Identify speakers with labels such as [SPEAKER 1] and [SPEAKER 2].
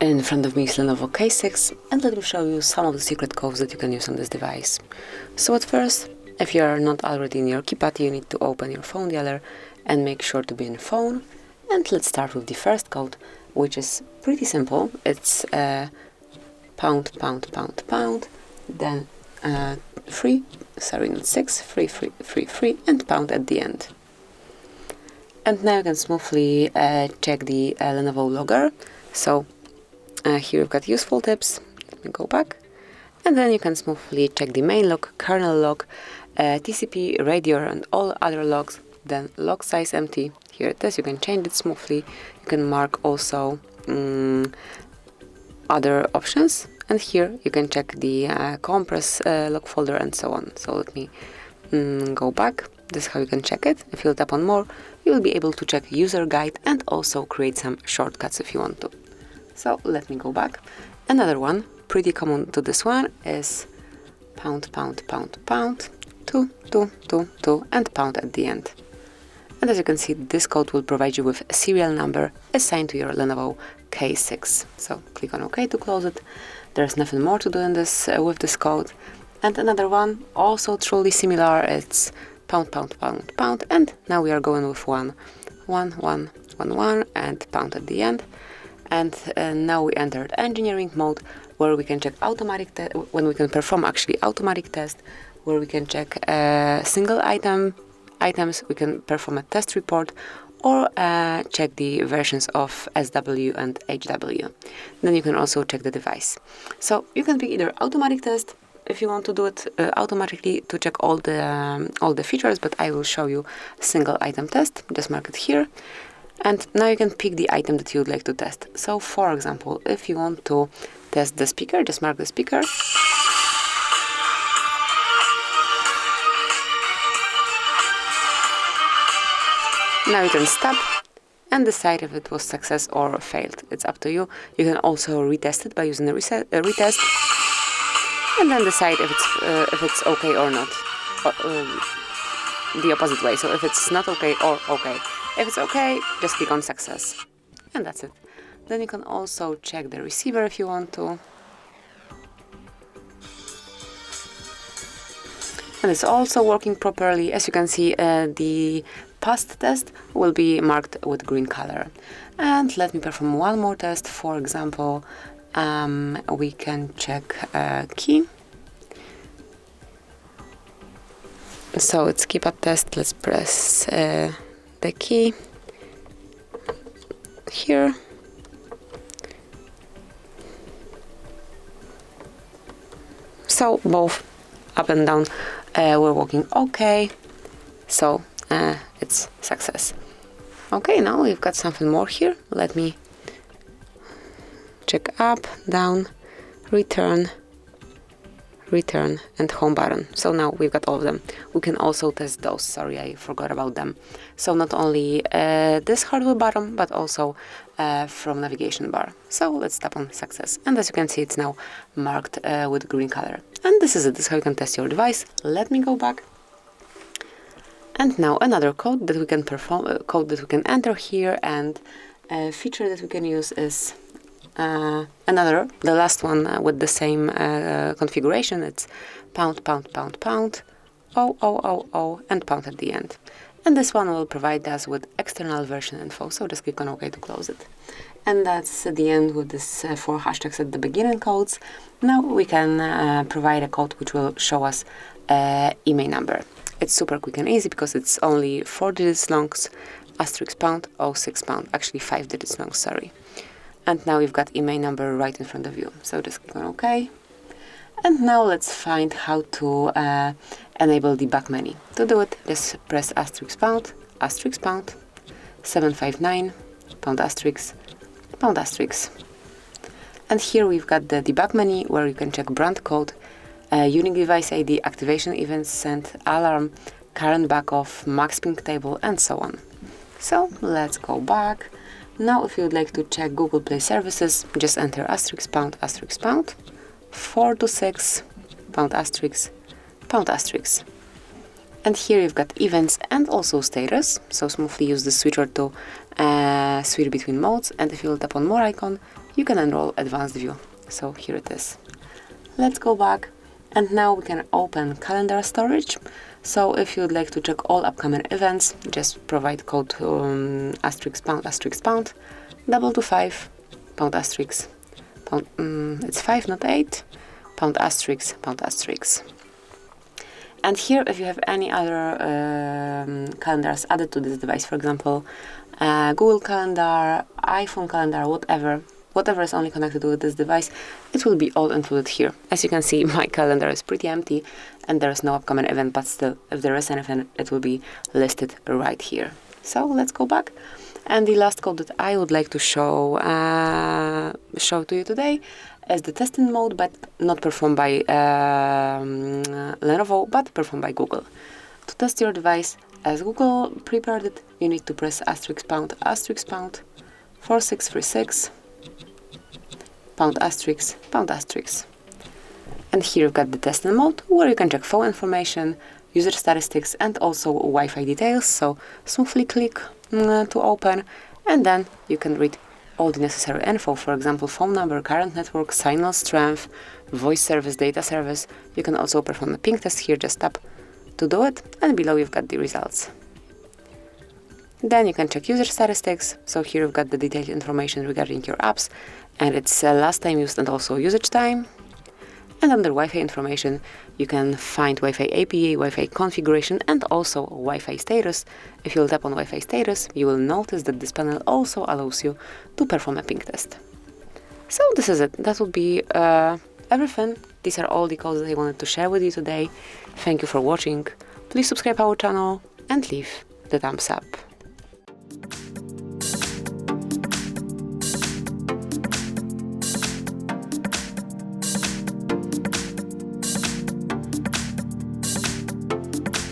[SPEAKER 1] In front of me is LENOVO K6, and let me show you some of the secret codes that you can use on this device. So at first, if you are not already in your keypad, you need to open your phone dialer and make sure to be in phone. And let's start with the first code, which is pretty simple. It's pound, pound, pound, pound, then 3, sorry, not 6, 3, 3, 3, 3, and pound at the end. And now you can smoothly check the LenovoLogger. So here we've got useful tips. Let me go back. And then you can smoothly check the main log, kernel log, TCP, radio, and all other logs. Then log size empty. Here it is. You can change it smoothly. You can mark also other options. And here you can check the compress log folder and so on. So let me go back. This is how you can check it. If you tap on more, you will be able to check user guide and also create some shortcuts if you want to. So let me go back. Another one, pretty common to this one, is pound, pound, pound, pound, 2, 2, 2, 2, and pound at the end. And as you can see, this code will provide you with a serial number assigned to your LENOVO K6. So click on OK to close it. There's nothing more to do in this with this code. And another one, also truly similar, it's pound, pound, pound, pound, and now we are going with 1, 1, 1, 1, 1, and pound at the end. And now we entered engineering mode, where we can check automatic when we can perform actually automatic test, where we can check single items, we can perform a test report, or check the versions of SW and HW. Then you can also check the device. So you can pick either automatic test if you want to do it automatically to check all the features, but I will show you single item test. Just mark it here. And now you can pick the item that you would like to test. So for example, if you want to test the speaker, just mark the speaker. Now you can stop and decide if it was success or failed. It's up to you. You can also retest it by using a retest, and then decide if it's okay or not. The opposite way. So if it's not okay or okay. If it's okay, just click on success. And that's it. Then you can also check the receiver if you want to. And it's also working properly. As you can see, the past test will be marked with green color. And let me perform one more test. For example, we can check key. So it's keypad test. Let's press the key here. So both up and down were working okay. So it's success. Okay, now we've got something more here. Let me check up, down, return, and home button. So now we've got all of them. We can also test those. Sorry, I forgot about them. So not only this hardware button, but also from navigation bar. So let's tap on success. And as you can see, it's now marked with green color. And this is it. This is how you can test your device. Let me go back. And now another code that we can perform, code that we can enter here, and a feature that we can use is the last one with the same configuration. It's pound, pound, pound, pound, 0, and pound at the end. And this one will provide us with external version info. So just click on OK to close it. And that's the end with this 4 hashtags at the beginning codes. Now we can provide a code which will show us IMEI number. It's super quick and easy because it's only 4 digits long, asterisk pound, 06 pound, actually 5 digits long, sorry. And now you've got IMEI number right in front of you. So just click on OK. And now let's find how to enable debug menu. To do it, just press asterisk pound, 759, pound asterisk, pound asterisk. And here we've got the debug menu where you can check brand code, unique device ID, activation events sent, alarm, current backoff, max ping table, and so on. So let's go back. Now if you would like to check Google Play services, just enter asterisk pound, 4 to 6, pound asterisk, pound asterisk. And here you've got events and also status. So smoothly use the switcher to switch between modes. And if you will tap on more icon, you can enroll advanced view. So here it is. Let's go back, and now we can open calendar storage. So if you'd like to check all upcoming events, just provide code asterisk pound, 225, pound asterisk, pound, it's 5 not 8, pound asterisk, pound asterisk. And here, if you have any other calendars added to this device, for example, Google Calendar, iPhone Calendar, whatever is only connected with this device, it will be all included here. As you can see, my calendar is pretty empty and there is no upcoming event, but still, if there is anything, it will be listed right here. So let's go back. And the last code that I would like to show to you today is the testing mode, but not performed by Lenovo, but performed by Google. To test your device, as Google prepared it, you need to press asterisk pound 4636, pound asterisk, pound asterisk. And here you've got the testing mode, where you can check phone information, user statistics, and also Wi-Fi details. So smoothly click to open, and then you can read all the necessary info, for example, phone number, current network, signal strength, voice service, data service. You can also perform a ping test here, just tap to do it, and below you've got the results. Then you can check user statistics. So here you've got the detailed information regarding your apps and its last time used and also usage time. And under Wi-Fi information, you can find Wi-Fi APA, Wi-Fi configuration, and also Wi-Fi status. If you'll tap on Wi-Fi status, you will notice that this panel also allows you to perform a ping test. So this is it. That would be everything. These are all the codes that I wanted to share with you today. Thank you for watching. Please subscribe our channel and leave the thumbs up.